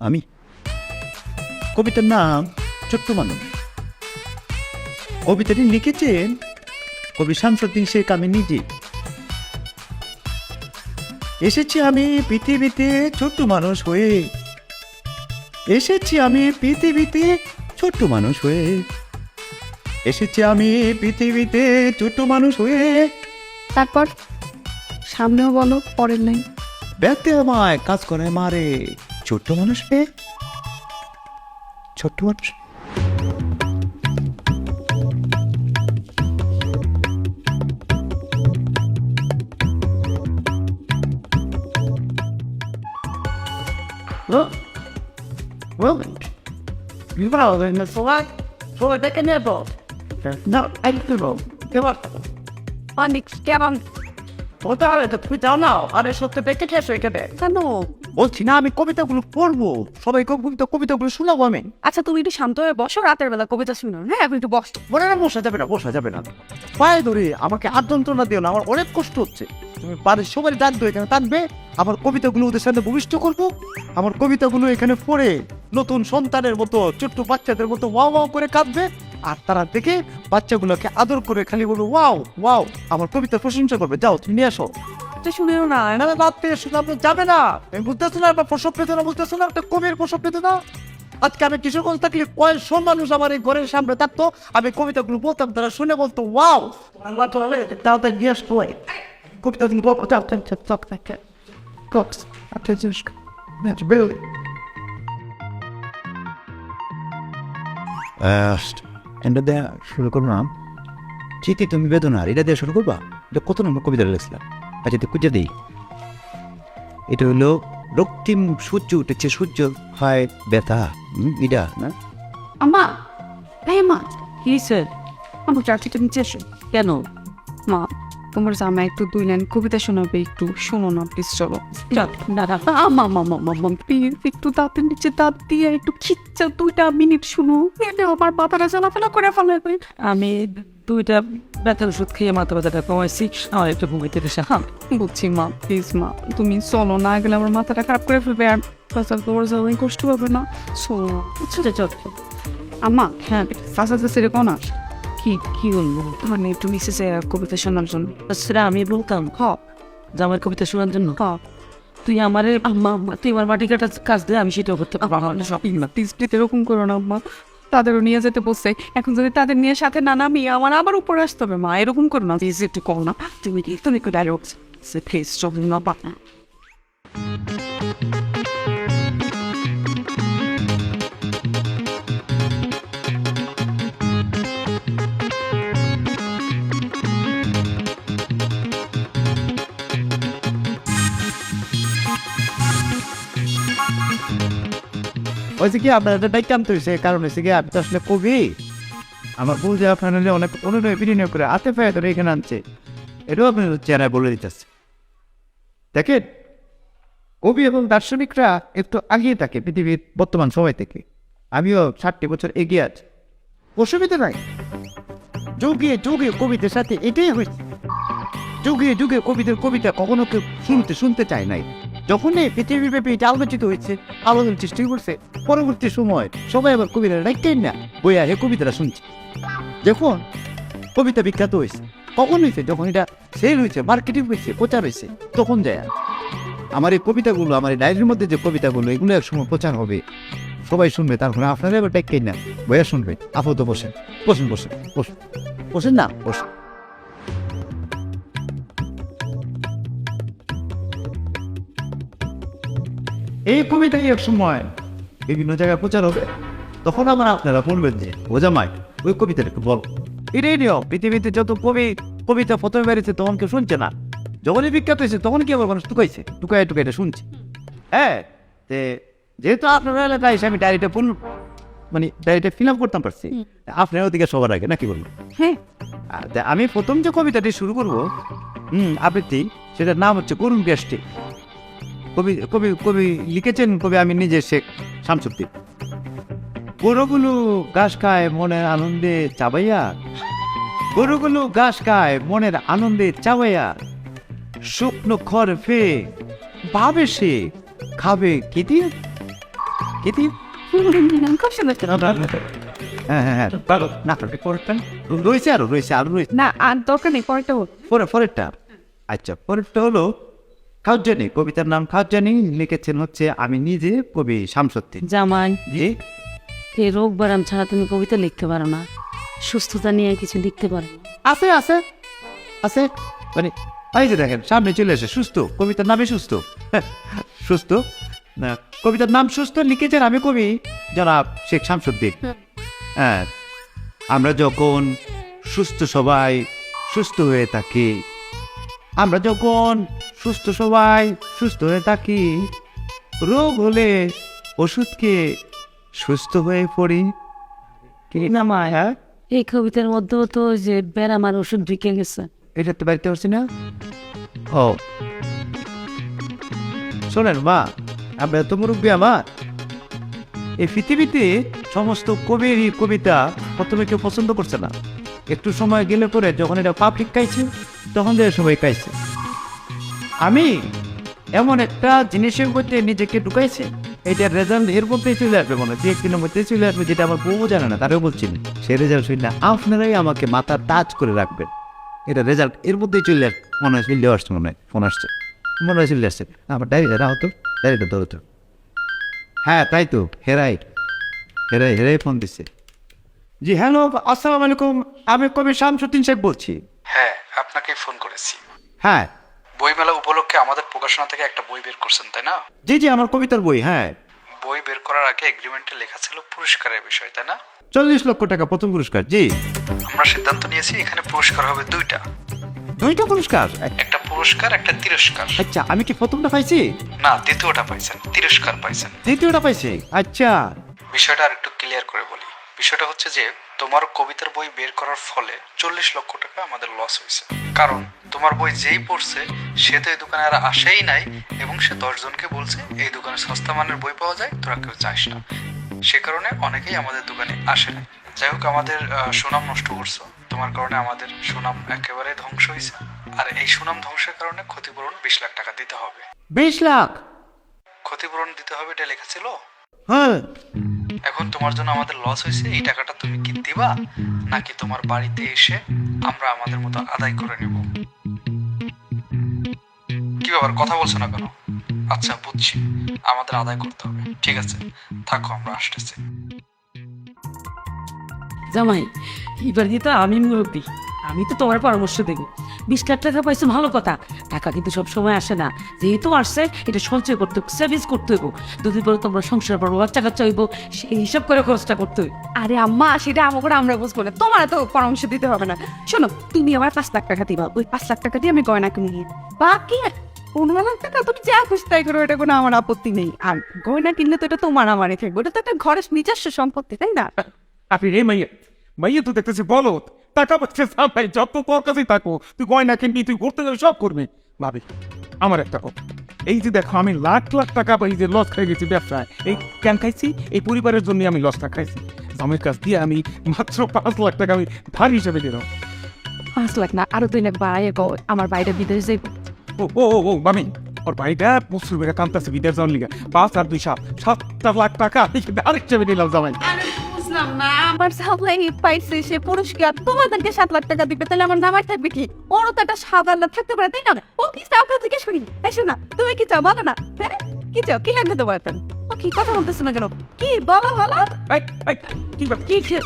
আমি কবিতার নাম ছোট্ট মানুষ। কবিতাটি লিখেছেন কবি শামসুদ্দিন শেখ। আমি নিজে এসেছি আমি পৃথিবীতে ছোট্ট মানুষ হয়ে, এসেছি আমি পৃথিবীতে ছোট্ট মানুষ হয়ে, এসেছি আমি পৃথিবীতে ছোট্ট মানুষ হয়ে। তারপর সামনেও বলো পরের লাইন। ব্যক্তি আমায় কাজ করে মারে, ছোট্ট মানুষ পেয়ে, ছোট্ট মানুষ। অনেক কেমন কেন? বলছি না, আমি কবিতাগুলো পড়বো, সবাই কবিতাগুলো শোনাবো আমি। আচ্ছা, তুমি একটু শান্ত হয়ে বসো, রাতের বেলা কবিতা শুনো। হ্যাঁ, এখন একটু বসো। বলে না, বসা যাবে না, বসা যাবে না। পায়ে ধরে আমাকে আর যন্ত্রণা দিও না, আমার অনেক কষ্ট হচ্ছে। তুমি বাড়ির সবাই টানবে, এখানে টানবে, আমার কবিতাগুলো ওদের সাথে ভূমিষ্ঠ করবো। আমার কবিতাগুলো এখানে পড়ে নতুন সন্তানের মতো, ছোট্ট বাচ্চাদের মতো ওয়াও ওয়াও করে কাঁদবে। আর তারা দেখে বাচ্চাগুলোকে আদর করে খালি বলবো ওয়াও ওয়াও, আমার কবিতার প্রশংসা করবে। যাও, তুমি নিয়ে আসো। শুনেও না, রাত থেকে শুনে আপনি যাবে না, আমি বুঝতেছো না? আপনার প্রসব পেতে না, বুঝতেছো না? একটা কবির প্রসব পেতে না। আজকে আমি কিশোরগঞ্জ থাকলে কয়েকশো মানুষ আমার এই ঘরের সামনে থাকতো, আমি কবিতাগুলো বলতাম, তারা শুনে বলতো ওয়াও তাড়াতাড়ি গিয়ে আসতো কবিতাগুলো বলতো এটা দেয়া শুরু করলাম। চিঠি তুমি বেদনার, এটা দিয়ে শুরু করবা। এটা কত নম্বর কবিতা লিখছিলাম? আচ্ছা তুই খুঁজে দিই। এটা হলো রক্তিম সূর্য উঠেছে, সূর্য হয় ব্যথা। এটা না আম্মা, এই মা, কি স্যার? আমার চাচিটা নিচে এসো। কেন? মা, তোমার জামা একটু 2 লাইন কবিতা শোনাবে, একটু শোনো না প্লিজ, চলো। চল, দাঁড়া। আমা মামা মামা প্লিজ একটু দাঁতের নিচে দাঁত দিয়ে একটু খিচ্ছা 2টা মিনিট শুনো, এতে আমার মাথাটা চলাফেরা করে ফেলাবে। আমি 2টা ব্যথার ওষুধ খেয়ে মাথা ব্যথাটা কমাইছি, আমার একটু ঘুমাইতে দেশে। হ্যাঁ, বুঝছি মা, প্লিজ মা, তুমি চলো, না গেলে আমার মাথাটা খারাপ করে ফেলবে, আর ফাঁসা তোমার যাওয়াই কষ্ট হবে না। চলো। চল চল। আম্মা, হ্যাঁ ফাঁসা সেরে কোন কি বলবো? মানে একটু নিচে যে কবিতা শোনার জন্য। সেটা আমি বলতাম জামার কবিতা শোনার জন্য। তুই আমার তুই আমার মাটি কাটার কাজ দে, আমি সেটাও করতে পারবো না। সব প্লিজ প্লিজ এরকম করো না আম্মা, তাদেরও নিয়ে যেতে বসছে, এখন যদি তাদের নিয়ে সাথে না নামি আমার আবার উপরে আসতে হবে। মা এরকম করো না প্লিজ, একটু করো না। তুমি একটু ডায়লগ প্লিজ, চল না বা হয়েছে কি, আপনার একটা দায়িত্ব আনতে হয়েছে, কারণ হয়েছে কি আমি তো আসলে কবি। আমার বউ যে আপনার অনেক অনুনয় বিনয় করে হাতে পায়ে ধরে এখানে আনছে, এটাও আপনার চেহারায় বলে দিতেছে। দেখেন, কবি এবং দার্শনিকরা একটু আগিয়ে থাকে পৃথিবীর বর্তমান সময় থেকে। আমিও 60 বছর এগিয়ে আছি, অসুবিধা নাই। যুগে যুগে কবিদের সাথে এটাই হয়েছে। যুগে যুগে কবিদের কবিতা কখনো কেউ শুনতে চায় নাই। যখন এই পৃথিবীব্যাপী এটা আলোচিত হয়েছে, আলোচনার চেষ্টা করছে, পরবর্তী সময় সবাই আবার কবিতা রাখতেন না, বইয়া হে কবিতাটা শুনছে। যখন কবিতা বিখ্যাত হয়েছে, কখন হয়েছে? যখন এটা সেল হয়েছে, মার্কেটিং হয়েছে, প্রচার হয়েছে, তখন যায়। আমার এই কবিতাগুলো, আমার এই ডায়েরির মধ্যে যে কবিতাগুলো, এগুলো এক সময় প্রচার হবে, সবাই শুনবে, তারপরে আপনারা এবার ডাকেন না, বইয়া শুনবে। আপাতত বসেন বসেন বসেন বসেন বসেন না বসেন। এই কবিতাই এক সময় বিভিন্ন জায়গায় প্রচার হবে, তখন আমার আপনারা বলবেন যে ও জামাই ওই কবিতাটা একটু বল। এটাই নিয়ম। পৃথিবীতে যত কবিতা প্রথমে বেরিয়েছে তখন কেউ শুনছে না, যখনই বিখ্যাত হয়েছে তখন কি আবার মানুষ টুকাইছে, টুকাইটা শুনছে। হ্যাঁ, যেহেতু আপনার এলাকায় এসে আমি ডায়েরিটা ডায়েরিটা ফিল আপ করতাম পারছি, আপনার ওদিকে সবার আগে নাকি বলবো? হ্যাঁ, আমি প্রথম যে কবিতাটি শুরু করবো আবৃত্তি, সেটার নাম হচ্ছে করুণ গ্যাসটি। কবি লিখেছেন কবি আমি নিজে, শেখ শামসুদ্দিন। গরুগুলো ঘাস খায় মনের আনন্দে চাবাইয়া, গরুগুলো ঘাস খায় মনের আনন্দে চাবাইয়া, শুকনো খড় ফেয়ে ভাবে সে খাবে কেতি কেতি। হ্যাঁ, রয়েছে আরো রয়েছে। না আর দরকার নেই, পরেরটা হোক। পরেরটা, আচ্ছা পরেরটা হলো খাউজানি। কবিতার নাম খাউজানি, লিখেছেন হচ্ছে আমি নিজে কবি শামসুদ্দিন। জামাই, জি, এই রোগ বারাম ছাড়া তুমি কবিতা লিখতে পারো না, সুস্থতা নিয়ে কিছু লিখতে পারো না। আছে আছে আছে, এই যে দেখেন সামনে চলে আসে সুস্থ, কবিতার নামে সুস্থ। সুস্থ না, কবিতার নাম সুস্থ, লিখেছেন আমি কবি জনাব শেখ শামসুদ্দিন। হ্যাঁ, আমরা যখন সুস্থ সবাই সুস্থ হয়ে থাকি, আমরা যখন সুস্থ সবাই সুস্থ হয়ে থাকি, রোগ হলে ওষুধ খেয়ে সুস্থ হয়ে পড়ি। কি নামায়? হ্যাঁ, এই কবিতার মধ্যেও তো যে ব্যারাম আর ওষুধ ঢুকে গেছে। এটা তো বাড়িতে পারছি না। ও শোনেন মা, আমরা তো মুরব্বী, আমার এই পৃথিবীতে সমস্ত কবিরই কবিতা প্রথমে কেউ পছন্দ করছে না, একটু সময় গেলে পরে যখন এটা পাবলিক খাইছে তখন যে সবাই খাইছে। আমি এমন একটা জিনিসের মধ্যে নিজেকে ঢুকাইছে, এটার রেজাল্ট এর মধ্যেই চলে আসবে, মনে হয় 1 দিনের মধ্যেই চলে আসবে, যেটা আমার বউ জানে না, তারেও বলছি না। সে রেজাল্ট শুনি না, আপনারাই আমাকে মাথা টাচ করে রাখবেন। এটা রেজাল্ট এর মধ্যেই চলে আসবে, মনে হয় চলে আসছে, মনে হয় ফোন আসছে, মনে হয় চলে আসছে। আমার ডায়েরিটা রাও তো, ডায়েরিটা ধরো তো। হ্যাঁ তাই তো, হেরাই হেরে ফোন দিছে। জি হ্যালো, আসসালামু আলাইকুম, আমি কবি শামসুদ্দিন শেখ বলছি। হ্যাঁ, আপনাকে ফোন করেছি। হ্যাঁ বইমেলা উপলক্ষে আমাদের প্রকাশনা থেকে একটা বই বের করছেন, তাই না? জি জি, আমার কবিতার বই। হ্যাঁ, বই বের করার আগে এগ্রিমেন্টে লেখা ছিল পুরস্কারের বিষয়, তাই না? 40 লক্ষ টাকা প্রথম পুরস্কার। জি, আমরা সিদ্ধান্ত নিয়েছি এখানে পুরস্কার হবে দুইটা, 2টা পুরস্কার। একটা পুরস্কার একটা তিরস্কার। আচ্ছা, আমি কি প্রথমটা পাইছি? না, দ্বিতীয়টা পাইছেন, তিরস্কার পাইছেন। দ্বিতীয়টা পাইছি। আচ্ছা, বিষয়টা আর একটু ক্লিয়ার করে বলি। বিষয়টা হচ্ছে যে তোমার কবিতার বই বের করার ফলে 40 লক্ষ টাকা আমাদের লস হয়েছে। কারণ তোমার বই যেই পড়ছে সে তো এই দোকানে আর আসেই নাই, এবং সে 10 জনকে বলছে এই দোকানে সস্তা মানের বই পাওয়া যায়, তোরা কেউ যাস না। সে কারণে অনেকেই আমাদের দোকানে আসে না। যাই হোক, আমাদের সুনাম নষ্ট করছো। তোমার কারণে আমাদের সুনাম একেবারে ধ্বংস হয়েছে। আর এই সুনাম ধ্বংসের কারণে ক্ষতিপূরণ 20 লাখ টাকা দিতে হবে। 20 লাখ? ক্ষতিপূরণ দিতে হবে, এটা লেখা ছিল। হ্যাঁ। এখন তোমার জন্য আমাদের লস হয়েছে, এই টাকাটা তুমি কি দিবা নাকি তোমার বাড়িতে এসে আমরা আমাদের মতো আদায় করে নেব? কি ব্যাপার, কথা বলছো না কেন? আচ্ছা, বুঝছি, আমাদের আদায় করতে হবে। ঠিক আছে, থাকো, আমরা আসতেছি। জামাই, এবার কিন্তু আমি মুরব্বী, আমি তো তোমার পরামর্শ দেবো। 20 লাখ টাকা পাইছো, ভালো কথা। টাকা কিন্তু সব সময় আসে না, যেহেতু আসছে এটা সঞ্চয় করতে হবে, সেভিংস করতে হইব। দুদিন পরে তোমরা সংসার পারবো, বাচ্চা কাচ্চা হইব, সেই হিসাব করে খরচটা করতে হইব। আরে আম্মা, সেটা আমাকে আমরা বুঝবো না, তোমার তো পরামর্শ দিতে হবে না। শোনো, তুমি আমার 5 লাখ টাকা দিবা, ওই 5 লাখ টাকা দিয়ে আমি গয়না কিনে নিই। বাকি 15 লাখ টাকা তুমি যা খুশি তাই করো, এটা কোনো আমার আপত্তি নেই। আর গয়না কিনলে তো এটা তোমার আমারই থাকবে, ওটা তো একটা ঘরের নিজস্ব সম্পত্তি, তাই না? আপনি রে মাইয়া তো দেখতেছি বলো, টাকা পাচ্ছে ভাই, যত তোর কাছেই থাকো, তুই গয়না কিনবি, তুই ঘুরতে যাবি, সব করবি। ভাবি, আমার একটা কথা, এই যে দেখো আমি লাখ লাখ টাকা এই যে লস খেয়ে গেছি ব্যবসায়, এই কেন খাইছি? এই পরিবারের জন্য আমি লসটা খাইছি। জামের কাছ দিয়ে আমি মাত্র 5 লাখ টাকা আমি ধার হিসেবে দিলাম। 5 লাখ না, আরো 2 লাখ বাড়াই আমার বাইরে বিদেশ যাইব। ও মামি, ওর ভাইটা প্রচুর বেড়ে কান্তাছে বিদেশ যাওয়ার লিগে। 5 আর 2 7 লাখ টাকা ধার হিসেবে দিলাম জামাই। বুঝলাম না, আমার সামলাই পাইছে সে পুরস্কার, তোমাদেরকে 7 লাখ টাকা দিবে, তাহলে আমার নামার থাকবে কি? ওরও তো একটা সাদা লাখ থাকতে পারে, তাই না? ও কি চাও কাছে জিজ্ঞেস করি, এসো না, তুমি কি চাও বলো না? হ্যাঁ, কি চাও, কি লাগবে তোমার? ও কি কথা বলতেছো না কেন? কি বলো বলো। কি ব্যাপার? কি খেয়ে?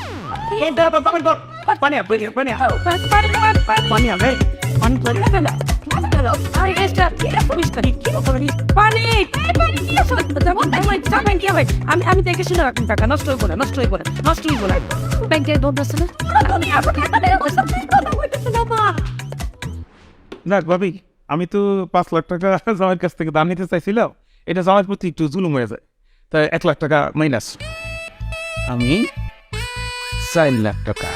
এই দাদা, পানি দাও, পানি আ, পানি আ, পানি আ। পানি আ, ভাই, পানি পানি আ, না। আরে এসটা কি পুরস্কার, কি পানি পানি কি আসলে যাবো, জামাই কি হবে? আমি দেখে শুনে রাখুন, টাকা নষ্ট হইব না, নষ্ট হইব না, নষ্ট হইব না। ব্যাংকে দৌড় আছে না? না ভাবি, আমি তো 5 লাখ টাকা জামাইয়ের কাছ থেকে দাম নিতে চাইছিলাম, এটা জামাইয়ের প্রতি একটু জুলুম হয়ে যায়, তাই 1 লাখ টাকা মাইনাস। আমি 4 লাখ টাকা।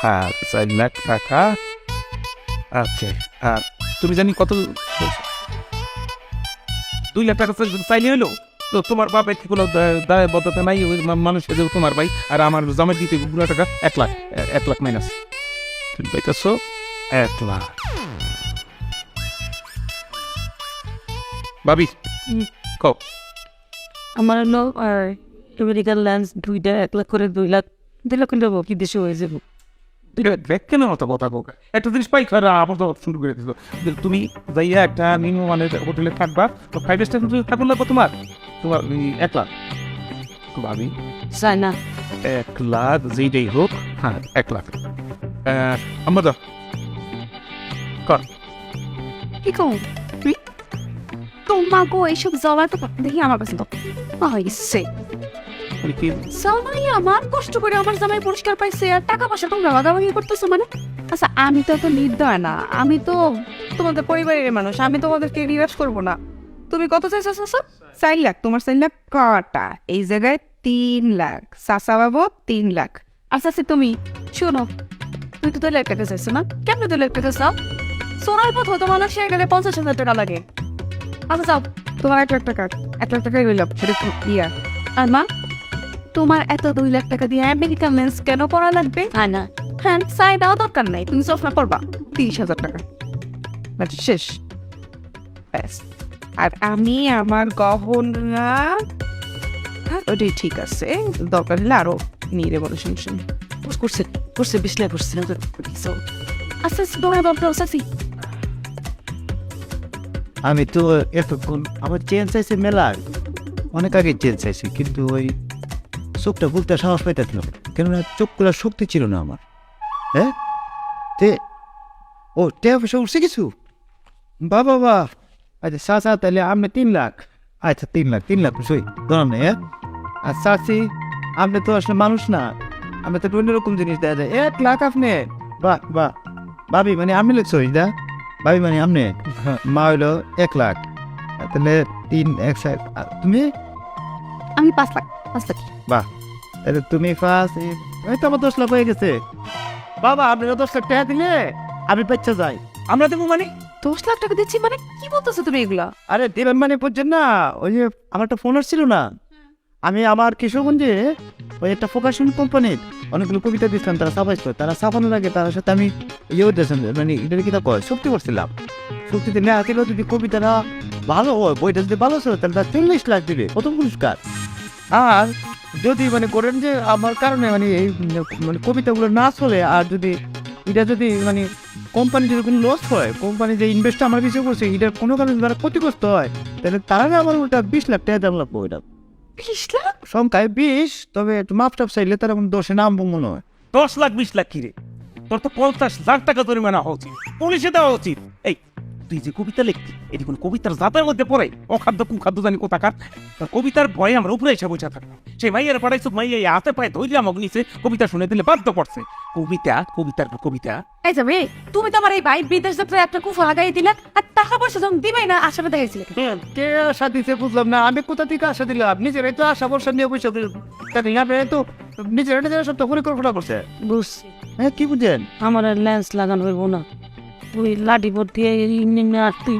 হ্যাঁ, 4 লাখ টাকা। আচ্ছা, আর তুমি জানি কত? 2 লাখ টাকা চাইলে হলো তো তোমার বাপ একটি কোনো দায়বদ্ধতা নাই, ওই মানুষের যে তোমার ভাই আর আমার জামাই দিতে পুরো টাকা 1 লাখ মাইনাস। তুমি পাইতেছো 1 লাখ। ভাবি, কও। আমার হলো আমেরিকান ল্যান্স 2টা 1 লাখ করে 2 লাখ নেবো, কি দেশে হয়ে যাবো। কেন অত কথা কোকা? একটা জিনিস পাই খারা আপাতত শুরু করে দিল। তুমি যাইয়া একটা নিম্ন মানের হোটেলে থাকবা, তো 5 স্টার থাকুন লাগবো তোমার 1 লাখ। ভাবি, চাই না। 1 লাখ যেইটাই হোক, হ্যাঁ 1 লাখ। আমরা দাও কর। কি কও তুই? তোমাকে এইসব জবাই তো দেখি আমার কাছে তো হয়েছে। জামাই আমার কষ্ট করে আমার জামাই পুরস্কার পাইছে, আর টাকা পয়সা তোমরা ভাগাভাগি করতেছো মানে? আচ্ছা, আমি তো এত নির্দয় না, আমি তো তোমাদের পরিবারের মানুষ, আমি তোমাদেরকে নিরাশ করবো না। তুমি কত চাইছো চাচা? 4 লাখ। তোমার 4 লাখ কটা? এই জায়গায় 3 লাখ। চাচা বাবু 3 লাখ। আচ্ছা আচ্ছা, তুমি শোনো, তুই তো 2 লাখ টাকা চাইছো না? কেমন 2 লাখ টাকা চাও? সোনার পথ হতো মানুষ হয়ে গেলে 50,000 টাকা লাগে। আচ্ছা যাও, তোমার 1 লাখ টাকা, 1 লাখ টাকাই রইল। ইয়া আর মা, তোমার এত 2 লাখ টাকা দিয়ে আমেরিকান লেন্স কেন পড়া লাগবে? না, হ্যাঁ, চাই দেওয়া দরকার নাই, তুমি চশমা পড়বা। 30,000 টাকা শেষ, ব্যাস। আর আমি আমার গহনা, ওটাই ঠিক আছে, দরকার হলে আরো নিয়ে দেবো, শুনছেন? করছে 20 লাখ করছে। আচ্ছা তোমার বাবা আছি। আমি তো এতক্ষণ আমার চেঞ্জ চাইছে মেলা, অনেক আগে জেল চাইছি, কিন্তু ওই চোখটা খুলতে সাহস পাইতেছিল না, কেননা চোখ খোলার শক্তি ছিল না আমার। হ্যাঁ তে ও টে অফিসে উঠছে কিছু, বাবা আচ্ছা চাচা তাহলে আপনি 3 লাখ, আচ্ছা 3 লাখ সই ধরান না। হ্যাঁ আর চাচি আপনি তো আসলে মানুষ না, আপনি তো অন্যরকম জিনিস দেওয়া যায়। 1 লাখ আপনি, বাহ বাহ। ভাবি মানে আপনি লিখছই দা, ভাবি মানে আপনি, মা হইলো 1 লাখ, তাহলে 3 1 7 তুমি, আমি 5 লাখ বাহ তাহলে তুমি ফার্স্ট, এই তো আমার 10 লাখ হয়ে গেছে। বাবা আপনি 10 লাখ টাকা দিলে আমি বাচ্চা যাই। আমরা দেবো মানে 10 লাখ টাকা দিচ্ছি মানে কি বলতেছো তুমি এগুলা? আরে দেবেন মানে বুঝছেন না, ওই যে আমার একটা ফোন আসছিল না, আমি আমার কিশোরগঞ্জে ওই একটা প্রকাশন কোম্পানির অনেকগুলো কবিতা দিচ্ছিলাম, তারা ছাপাইছিল, তারা ছাপানোর আগে তার সাথে আমি ইয়েও দিয়েছিলাম, মানে এটা কিতা কয় চুক্তি করছিলাম। চুক্তিতে নেওয়া ছিল যদি কবিতাটা ভালো হয়, বইটা যদি ভালো ছিল তাহলে তার 40 লাখ দিবে প্রথম পুরস্কার। আর যদি মানে করেন যে আমার কারণে মানে এই মানে কবিতাগুলো না চলে, আর যদি এটা যদি মানে কোম্পানি যদি কোনো লস হয়, কোম্পানি যে ইনভেস্ট আমার কিছু করছে এটার কোনো কারণে তারা ক্ষতিগ্রস্ত হয়, তাহলে তারা না আমার ওটা 20 লাখ টাকা দাম লাগবো। ওইটা 20 লাখ? সংখ্যায় 20, তবে একটু মাপটাপ চাইলে তারা কোনো দোষে নামবো মনে হয়। 10 লাখ 20 লাখ কি রে, তোর তো 50 লাখ টাকা জরিমানা হওয়া উচিত, পুলিশে দেওয়া উচিত। এই তুই যে কবিতা লিখতি এটি কোন কবিতার জাতের মধ্যে পড়ে? অখাদ্য কুখাদ্য জানি কোথাকার। তার কবিতার ভয়ে আমরা উপরে এসে বসে থাকলাম, সেই মাইয়ার পাঠাইছো, মাইয়া হাতে পায়ে ধৈর্য আমাকে নিচে কবিতা শুনে দিলে বাধ্য পড়ছে। কবিতার কবিতা এই যাবে, তুমি তো আমার এই ভাই বিদেশ যাত্রায় একটা কুফা লাগাই দিলা, আর টাকা পয়সা যখন দিবাই না আশাটা দেখাইছিলে। কে আশা দিতে বুঝলাম না, আমি কোথা থেকে আশা দিলাম? নিজেরাই তো আশা বর্ষা নিয়ে বসে তো নিজেরা সব তো পরিকল্পনা করছে। বুঝছি, হ্যাঁ কি বুঝেন? আমার লেন্স লাগানো হইব না, ওই লাঠি ভর্তি আর তুই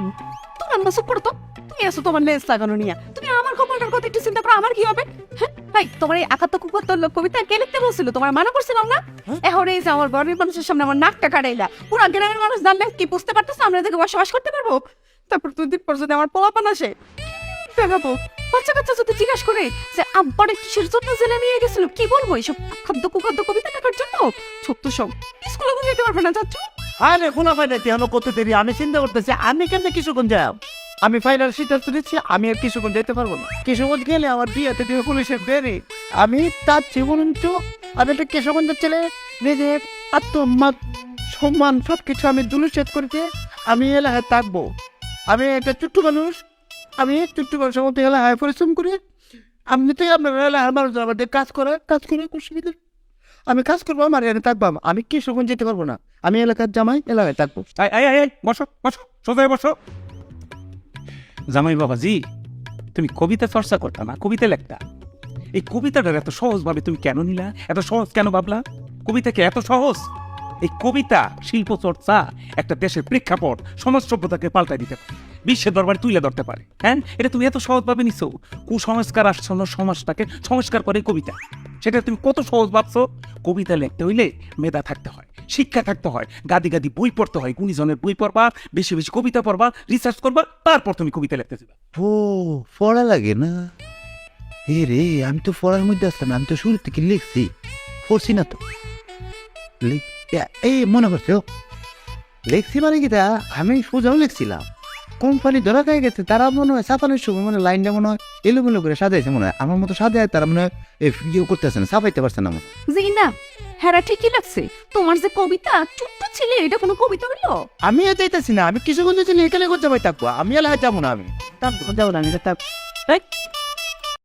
তোমার না চুপ করো তো, তুমি আসো তোমার লেন্স লাগানো নিয়ে, তুমি আমার কপালটার কথা একটু চিন্তা করো, আমার কি হবে? হ্যাঁ ভাই, তোমার এই 71 লোক কবিতা কে লিখতে বলছিল? তোমার মানা করছিলাম না? এখন এই যে আমার বাড়ির মানুষের সামনে আমার নাকটা কাটাইলা, পুরা গ্রামের মানুষ জানলে কি বুঝতে পারতেছে আমরা থেকে বসবাস করতে পারবো? তারপর 2 দিন পর যদি আমার পোলাপান আসে দেখাবো, বাচ্চা কাচ্চা যদি জিজ্ঞাসা করে যে আব্বারে কিসের জন্য জেলে নিয়ে গেছিল, কি বলবো? এইসব খাদ্য কুখাদ্য কবিতা লেখার জন্য? ছোট্ট সব স্কুলে বুঝাইতে পারবে না চাচ্ছু। আরে কোনো ফাইনাল এখন কত দেরি, আমি চিন্তা করতেছি আমি কেমনে কিশোরগঞ্জ যাব। আমি ফাইনাল সিদ্ধান্ত নিচ্ছি আমি আর কিশোরগঞ্জ যেতে পারবো না। কিশোরগঞ্জ গেলে আমার বিয়েতে দিবে পুলিশের বেরি, আমি তার জীবন আমি একটা কিশোরগঞ্জের ছেলে, নিজে সম্মান সবকিছু আমি দুলুচ্ছেদ করতে আমি এলাকায় থাকবো। আমি একটা ছোট্ট মানুষ, আমি ছোট্ট মানুষের মধ্যে এলাকায় পরিশ্রম করে, আপনি তো আপনার এলাকার মানুষ আমাদের কাজ করে অসুবিধা, আমি কাজ করবো, আমার এখানে থাকবো। আমি কিশোরগঞ্জ যেতে পারবো না, আমি এলাকার জামাই এলাকায় থাকবো। বসো বসো, সোজায় বসো। জামাই বাবাজি, তুমি কবিতা চর্চা করতা না, কবিতা লেখতা। এই কবিতাটার এত সহজ ভাবে তুমি কেন নিলা? এত সহজ কেন ভাবলা? কবিতা কি এত সহজ? এই কবিতা শিল্প চর্চা একটা দেশের প্রেক্ষাপট সমাজ সভ্যতাকে পাল্টাই দিতে পারে, বিশ্বের দরবারে তুলে ধরতে পারে। হ্যাঁ, এটা তুমি এত সহজভাবে নিছো। কুসংস্কার আসন্ন সমাজটাকে সংস্কার করে কবিতা, সেটা তুমি কত সহজ ভাবছো। কবিতা লিখতে হইলে মেধা থাকতে হয়, শিক্ষা থাকতে হয়, গাদি গাদি বই পড়তে হয়, গুণীজনের বই পড়বা, বেশি বেশি কবিতা পড়বা, রিসার্চ করবা, তারপর তুমি কবিতা লিখতে যাবা। ও পড়া লাগে না? এ রে, আমি তো পড়ার মধ্যে আসলাম, আমি তো শুরু থেকে লিখছি, পড়ছি না তো। এই মনে করছো লিখছি মানে কি, তা আমি সোজাও লিখছিলাম, কোম্পানি ধরা খাই গেছে, তারা মনে হয় ছাপানোর সময় মানে লাইনটা মনে হয় এলোমেলো করে সাজাইছে, মনে হয় আমার মতো সাজায়, তারা মনে হয় ইয়ে করতেছে না, ছাপাইতে পারছে না। জি না, হ্যাঁ ঠিকই লাগছে। তোমার যে কবিতা ছোট্ট ছেলে, এটা কোনো কবিতা হইলো? আমি যাইতেছি না, আমি কিছু কোনো এখানে করতে পারি থাকবো, আমি এলাকায় যাবো না, আমি যাবো না, আমি